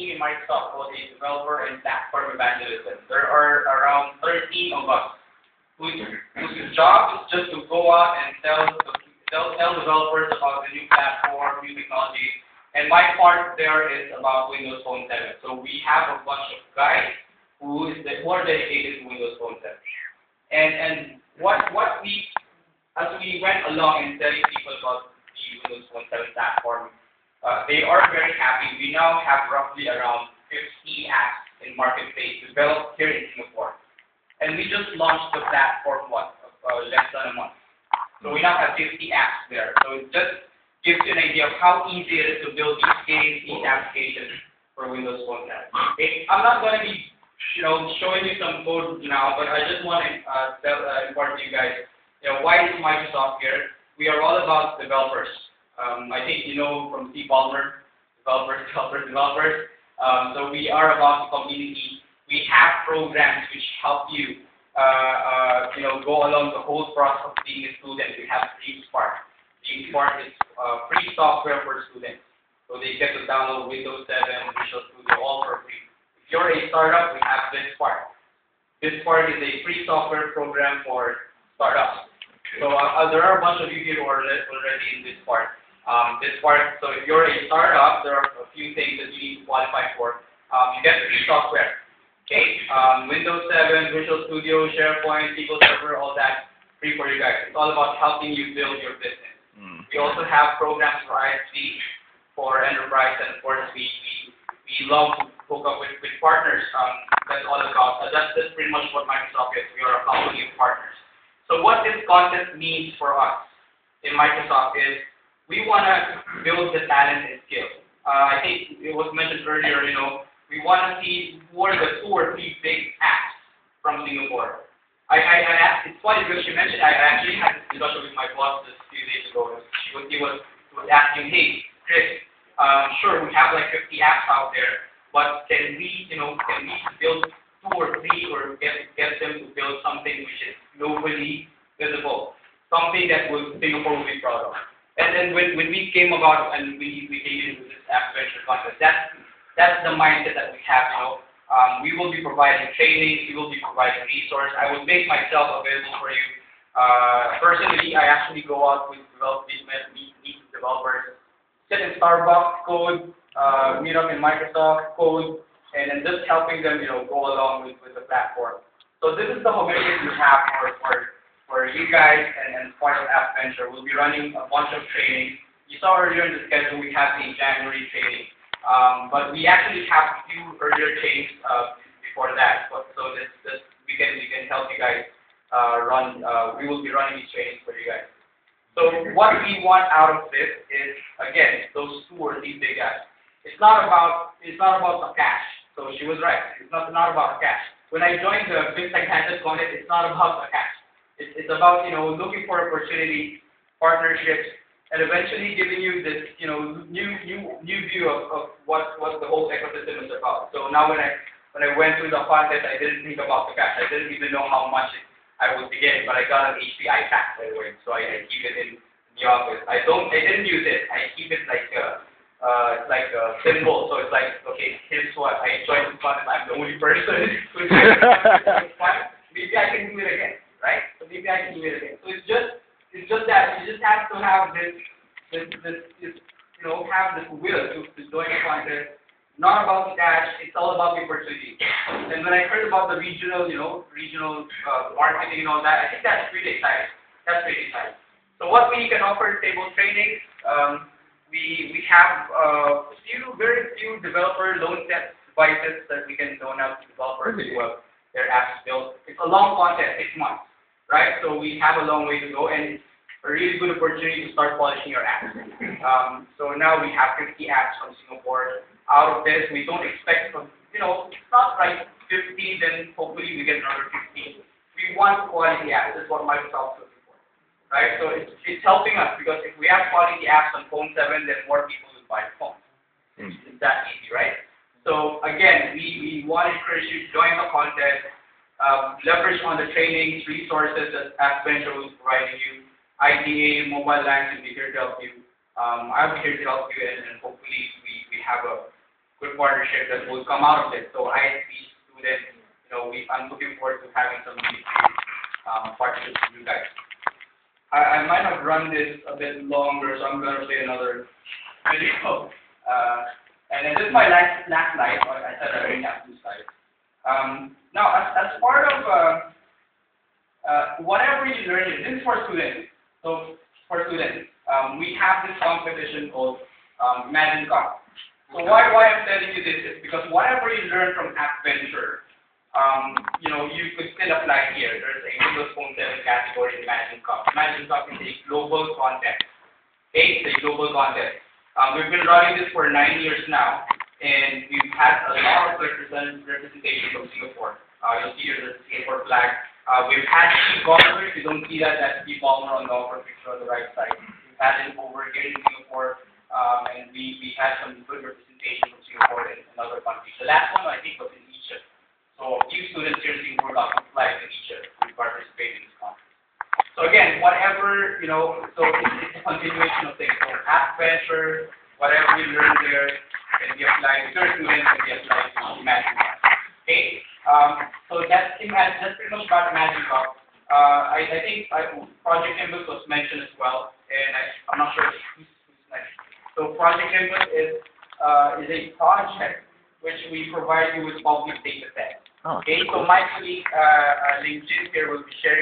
team in Microsoft called a developer and platform evangelism. There are around 13 of us whose job is just to go out and tell developers about the new platform, new technology. And my part there is about Windows Phone 7. So we have a bunch of guys who are dedicated to Windows Phone 7. And what we, as we went along and telling people about the Windows Phone 7 platform, they are very happy. We now have roughly around 50 apps in marketplace developed here in Singapore. And we just launched the platform, less than a month. So we now have 50 apps there. So it just gives you an idea of how easy it is to build these games, these applications for Windows Phone 7. Okay, I'm not going to be, showing you some code now, but I just want to inform you guys, why is Microsoft here? We are all about developers. I think you know from C. Palmer, developers. So we are about the community. We have programs which help you, go along the whole process of being a student. We have DreamSpark. DreamSpark is free software for students. So they get to download Windows 7, Visual Studio, all for free. If you're a startup, we have BizSpark. BizSpark is a free software program for startups. So there are a bunch of you here who are already in BizSpark. BizSpark, so if you're a startup, there are a few things that you need to qualify for. You get free software. Okay, Windows 7, Visual Studio, SharePoint, SQL Server, all that free for you guys. It's all about helping you build your business. We also have programs for ISV, for enterprise, and of course we love to hook up with partners. That's all about. That's pretty much what Microsoft is. We are a company of partners. So what this contest means for us in Microsoft is we want to build the talent and skills. I think it was mentioned earlier. We want to see who are the 2 or 3 big apps from Singapore. I asked, it's funny because she mentioned, I actually had this discussion with my boss just a few days ago. He was asking, hey, Chris, sure, we have like 50 apps out there, but can we build 2 or 3 or get them to build something which is globally visible, something that Singapore will be proud of. And then when we came about and we came into this AppVenture contest, that's the mindset that we have now. We will be providing training, we will be providing resources. I will make myself available for you. Personally, I actually go out with meet developers, sit in Starbucks, code, meet up in Microsoft, code, and then just helping them, go along with the platform. So this is the commitment we have for you guys and part of AppVenture. We'll be running a bunch of training. You saw earlier in the schedule we have the January training. But we actually have a few earlier trainings before that. So we can help you guys run. We will be running these trainings for you guys. So what we want out of this is, again, those 2 or 3 big guys. It's not about the cash. So she was right. It's not about the cash. When I joined the FinTech Hackers Contest, it's not about the cash. It's about looking for opportunities, partnerships, and eventually giving you this, new view of what the whole ecosystem is about. So now when I went through the contest, I didn't think about the cash. I didn't even know how much I would be getting, but I got an HP iPad, by the way, so I keep it in the office. I didn't use it. I keep it like a symbol. So it's like, okay, here's what I joined the contest. I'm the only person who's it's fun. Maybe I can do it again, right? So maybe I can do it again. So it's just that you just have to have this have this will to join a contest. Not about the cash, it's all about the opportunity. And when I heard about the regional marketing and all that, I think that's pretty exciting. So what we can offer table training, we have very few developer loan set devices that we can loan out to developers who have their apps built. It's a long contest, 6 months, right? So we have a long way to go, and it's a really good opportunity to start polishing your apps. So now we have 50 apps from Singapore. Out of this, we don't expect, it's not like 50, then hopefully we get another 50. We want quality apps. That's what Microsoft is looking for, right? So it's helping us because if we have quality apps on Phone 7, then more people will buy the phone. It's that easy, right? So again, we want to encourage you to join the contest, leverage on the trainings, resources that AppVenture will be providing you. IDA, Mobile Alliance will be here to help you. I'll be here to help you, and hopefully we have a good partnership that will come out of it. So ISP students, I'm looking forward to having some really great partnerships with you guys. I might have run this a bit longer, so I'm going to play another video. And then this is my last slide. I said I already have 2 slides. Now, as part of whatever you learn here, this is for students. So, for students, we have this competition called Imagine Cup. So, why I'm telling you this is because whatever you learn from AppVenture, you could still apply here. There's a Windows Phone 7 category in Imagine Cup. Imagine Cup is a global contest. Okay, it's a global contest. We've been running this for 9 years now, and we've had a lot of representation from Singapore. You'll see here the Singapore flag. We've had Steve Ballmer. If you don't see that, that's Steve Ballmer on the upper picture on the right side. We've had him over here in Singapore, and we had some good representation from Singapore and other countries. The last one, I think, was in Egypt. So a few students here in Singapore got to fly to Egypt to participate in this conference. So again, whatever, so it's a continuation of things. So AppVenture, whatever you learn there, can be applied. If you're a student, can be applied to Imagine Cup. Okay? So that's pretty much about Imagine Cup. I think Project Nimbus was mentioned as well, and I'm not sure who's next. So Project Nimbus is a project which we provide you with public data sets. Okay, so my colleague, named Jim here, will be sharing